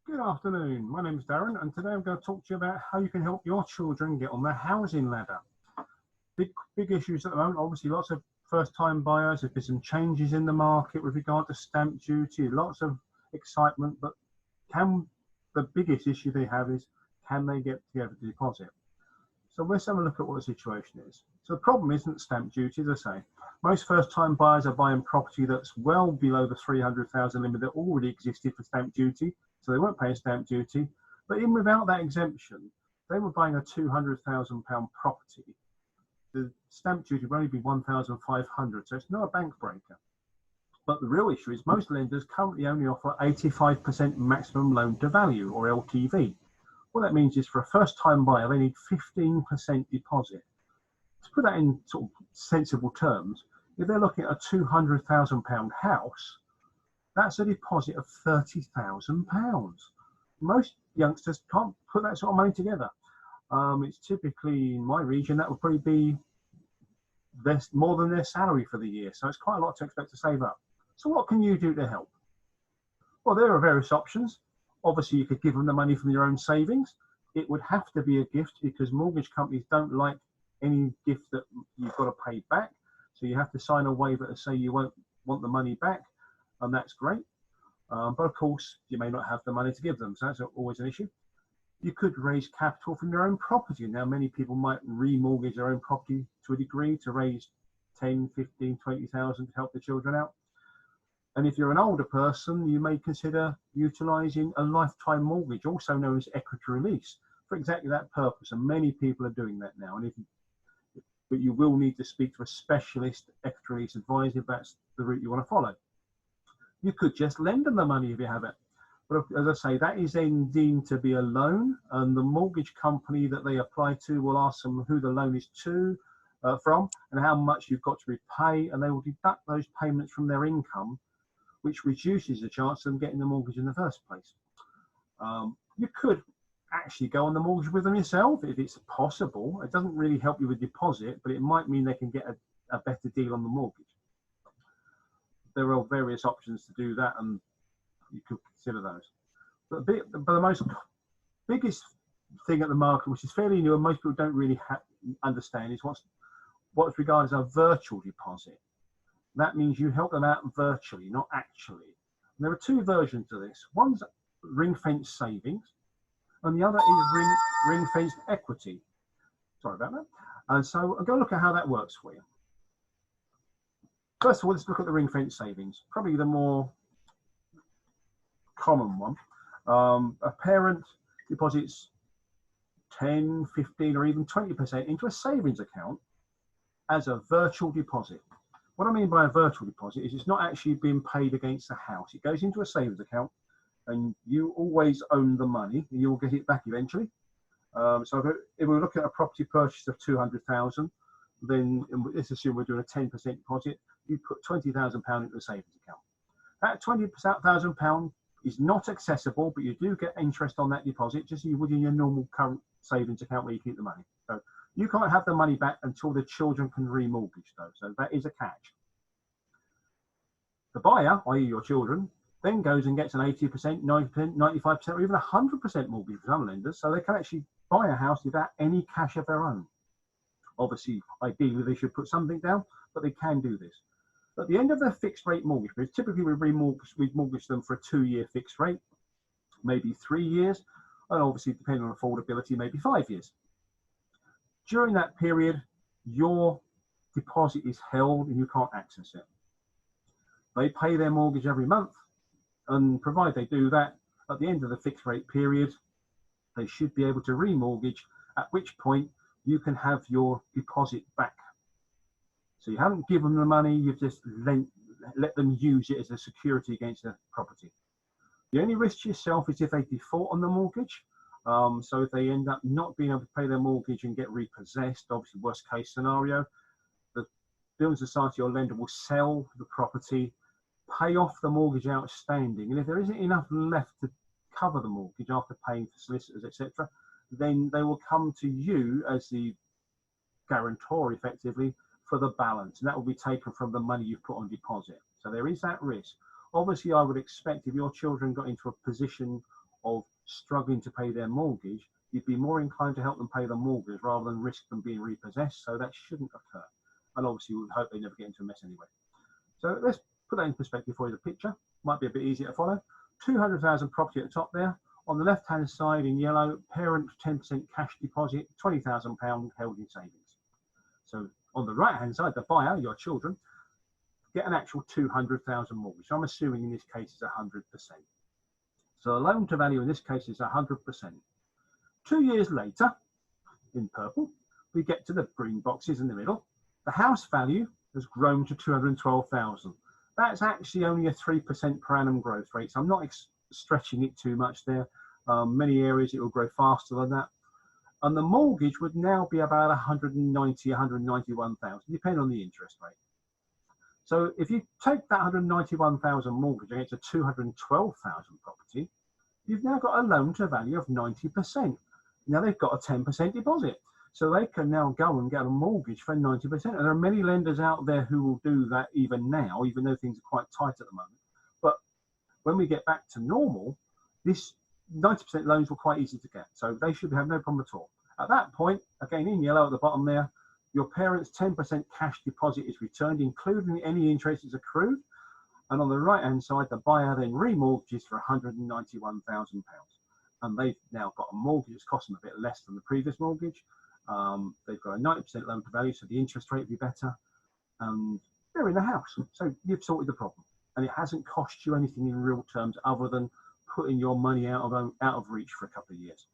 Good afternoon. My name is Darren, and today I'm going to talk to you about how you can help your children get on the housing ladder. Big issues at the moment. Obviously, lots of first-time buyers. There's been some changes in the market with regard to stamp duty. Lots of excitement, but the biggest issue they have is, can they get together the deposit? So let's have a look at what the situation is. So the problem isn't stamp duty, as I say. Most first-time buyers are buying property that's well below the 300,000 limit that already existed for stamp duty, so they weren't paying stamp duty. But even without that exemption, they were buying a £200,000 property. The stamp duty would only be 1,500, so it's not a bank breaker. But the real issue is most lenders currently only offer 85% maximum loan to value, or LTV. What that means is for a first-time buyer, they need 15% deposit. To put that in sort of sensible terms, if they're looking at a £200,000 house, that's a deposit of £30,000. Most youngsters can't put that sort of money together. It's typically, in my region, that would probably be more than their salary for the year. So it's quite a lot to expect to save up. So what can you do to help? Well, there are various options. Obviously, you could give them the money from your own savings. It would have to be a gift because mortgage companies don't like any gift that you've got to pay back. So you have to sign a waiver to say you won't want the money back, and that's great. But of course, you may not have the money to give them, so that's always an issue. You could raise capital from your own property. Now, many people might remortgage their own property to a degree to raise 10, 15, 20,000 to help the children out. And if you're an older person, you may consider utilising a lifetime mortgage, also known as equity release, for exactly that purpose. And many people are doing that now. But you will need to speak to a specialist equity release advisor if that's the route you want to follow. You could just lend them the money if you have it. But as I say, that is then deemed to be a loan, and the mortgage company that they apply to will ask them who the loan is from and how much you've got to repay, and they will deduct those payments from their income, which reduces the chance of them getting the mortgage in the first place. You could actually go on the mortgage with them yourself if it's possible. It doesn't really help you with deposit, but it might mean they can get a better deal on the mortgage. There are various options to do that, and you could consider those. But the biggest thing at the market, which is fairly new and most people don't really understand, is what's regarded as a virtual deposit. That means you help them out virtually, not actually. And there are two versions of this. One's ring-fenced savings, and the other is ring-fenced equity. Sorry about that. And so I'll go look at how that works for you. First of all, let's look at the ring-fenced savings, probably the more common one. A parent deposits 10, 15, or even 20% into a savings account as a virtual deposit. What I mean by a virtual deposit is it's not actually being paid against the house. It goes into a savings account and you always own the money. You will get it back eventually. So if we're looking at a property purchase of 200,000, then let's assume we're doing a 10% deposit. You put £20,000 into the savings account. That £20,000 is not accessible, but you do get interest on that deposit, just as you would in your normal current savings account where you keep the money. So you can't have the money back until the children can remortgage, though. So that is a catch. The buyer, i.e. your children, then goes and gets an 80%, 90%, 95%, or even 100% mortgage for some lenders, so they can actually buy a house without any cash of their own. Obviously, ideally, they should put something down, but they can do this. At the end of their fixed rate mortgage period, typically we'd mortgage them for a 2-year fixed rate, maybe 3 years, and obviously, depending on affordability, maybe 5 years. During that period, your deposit is held and you can't access it. They pay their mortgage every month, and provided they do that, at the end of the fixed rate period, they should be able to remortgage, at which point you can have your deposit back. So you haven't given them the money, you've just let them use it as a security against the property. The only risk to yourself is if they default on the mortgage. So if they end up not being able to pay their mortgage and get repossessed, obviously worst case scenario, the building society or lender will sell the property, pay off the mortgage outstanding, and if there isn't enough left to cover the mortgage after paying for solicitors, etc., then they will come to you as the guarantor effectively for the balance, and that will be taken from the money you've put on deposit. So there is that risk. Obviously, I would expect if your children got into a position of struggling to pay their mortgage, you'd be more inclined to help them pay the mortgage rather than risk them being repossessed. So that shouldn't occur. And obviously, we would hope they never get into a mess anyway. So let's put that in perspective for you. The picture might be a bit easier to follow. 200,000 property at the top there. On the left-hand side in yellow, parent 10% cash deposit, £20,000 held in savings. So on the right-hand side, the buyer, your children, get an actual 200,000 mortgage. I'm assuming in this case it's 100%. So the loan to value in this case is 100%. 2 years later, in purple, we get to the green boxes in the middle. The house value has grown to 212,000. That's actually only a 3% per annum growth rate. So I'm not stretching it too much there. Many areas it will grow faster than that. And the mortgage would now be about 190, 191,000, depending on the interest rate. So if you take that 191,000 mortgage against a 212,000 property, you've now got a loan to value of 90%. Now they've got a 10% deposit. So they can now go and get a mortgage for 90%. And there are many lenders out there who will do that even now, even though things are quite tight at the moment. But when we get back to normal, this 90% loans were quite easy to get. So they should have no problem at all. At that point, again, in yellow at the bottom there, your parents' 10% cash deposit is returned, including any interest is accrued. And on the right-hand side, the buyer then remortgages for £191,000. And they've now got a mortgage that's costing them a bit less than the previous mortgage. They've got a 90% loan to value, so the interest rate will be better. And they're in the house. So you've sorted the problem. And it hasn't cost you anything in real terms other than putting your money out of reach for a couple of years.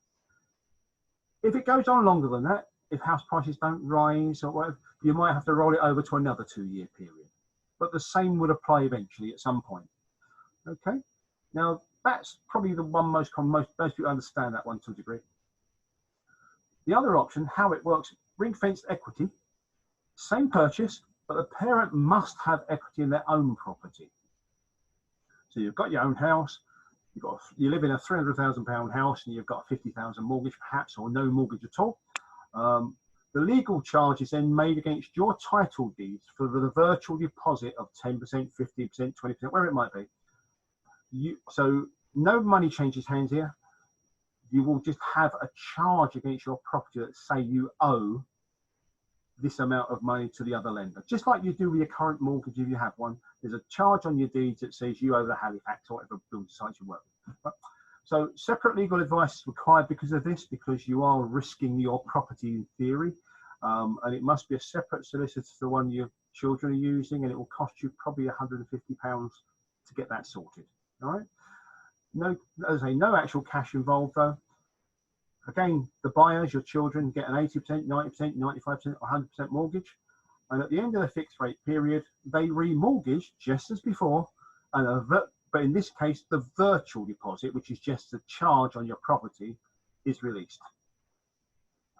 If it goes on longer than that, if house prices don't rise or whatever, you might have to roll it over to another 2-year period. But the same would apply eventually at some point. Okay? Now, that's probably the one most common, most people understand that one to a degree. The other option, how it works, ring-fenced equity, same purchase, but the parent must have equity in their own property. So you've got your own house, you live in a £300,000 house and you've got a £50,000 mortgage perhaps, or no mortgage at all. The legal charge is then made against your title deeds for the virtual deposit of 10%, 15%, 20%, whatever it might be. So no money changes hands here. You will just have a charge against your property that say you owe this amount of money to the other lender. Just like you do with your current mortgage if you have one, there's a charge on your deeds that says you owe the Halifax or whatever building site you work with. So separate legal advice is required because of this, because you are risking your property in theory. And it must be a separate solicitor to the one your children are using, and it will cost you probably £150 to get that sorted. All right. No, as I say, no actual cash involved though. Again, the buyers, your children, get an 80%, 90%, 95%, or 100% mortgage. And at the end of the fixed rate period, they remortgage just as before. But in this case, the virtual deposit, which is just a charge on your property, is released.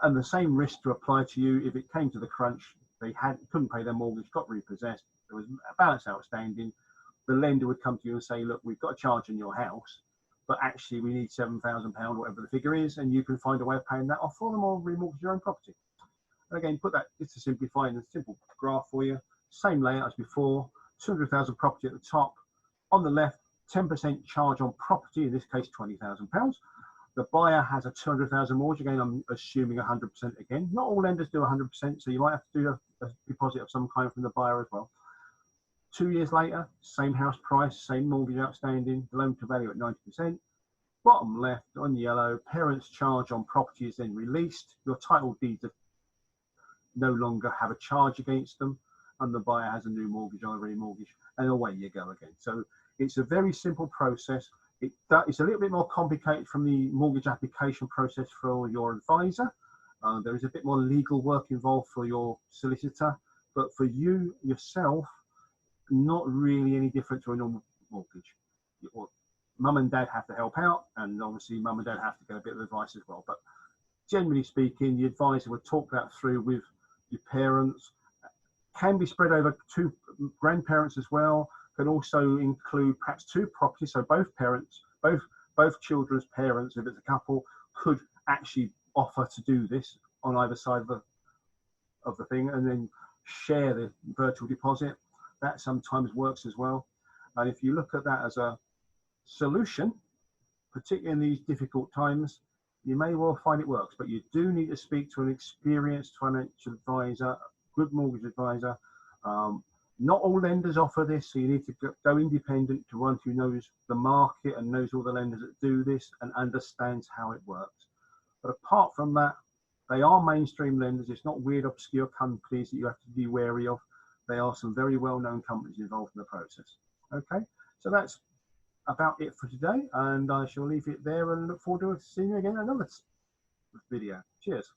And the same risk to apply to you if it came to the crunch. They couldn't pay their mortgage, got repossessed. There was a balance outstanding. The lender would come to you and say, look, we've got a charge on your house, but actually we need £7,000, whatever the figure is, and you can find a way of paying that off for them or remortgage your own property. And again, put that just to simplify in a simple graph for you. Same layout as before, 200,000 property at the top. On the left, 10% charge on property, in this case, £20,000. The buyer has a 200,000 mortgage. Again, I'm assuming 100% again. Not all lenders do 100%, so you might have to do a deposit of some kind from the buyer as well. 2 years later, same house price, same mortgage outstanding, loan to value at 90%. Bottom left on yellow, parents' charge on property is then released. Your title deeds no longer have a charge against them, and the buyer has a new mortgage or a remortgage, and away you go again. So it's a very simple process. It's a little bit more complicated from the mortgage application process for your advisor. There is a bit more legal work involved for your solicitor, but for you yourself, not really any different to a normal mortgage. Mum and dad have to help out, and obviously mum and dad have to get a bit of advice as well. But generally speaking, the advisor would talk that through with your parents. Can be spread over 2 grandparents as well. Can also include perhaps 2 properties, so both parents, both children's parents, if it's a couple, could actually offer to do this on either side of the thing, and then share the virtual deposit. That sometimes works as well. And if you look at that as a solution, particularly in these difficult times, you may well find it works, but you do need to speak to an experienced financial advisor, a good mortgage advisor. Not all lenders offer this, so you need to go independent to one who knows the market and knows all the lenders that do this and understands how it works. But apart from that, they are mainstream lenders. It's not weird, obscure companies that you have to be wary of. They are some very well-known companies involved in the process. Okay, so that's about it for today, and I shall leave it there and look forward to seeing you again in another video. Cheers.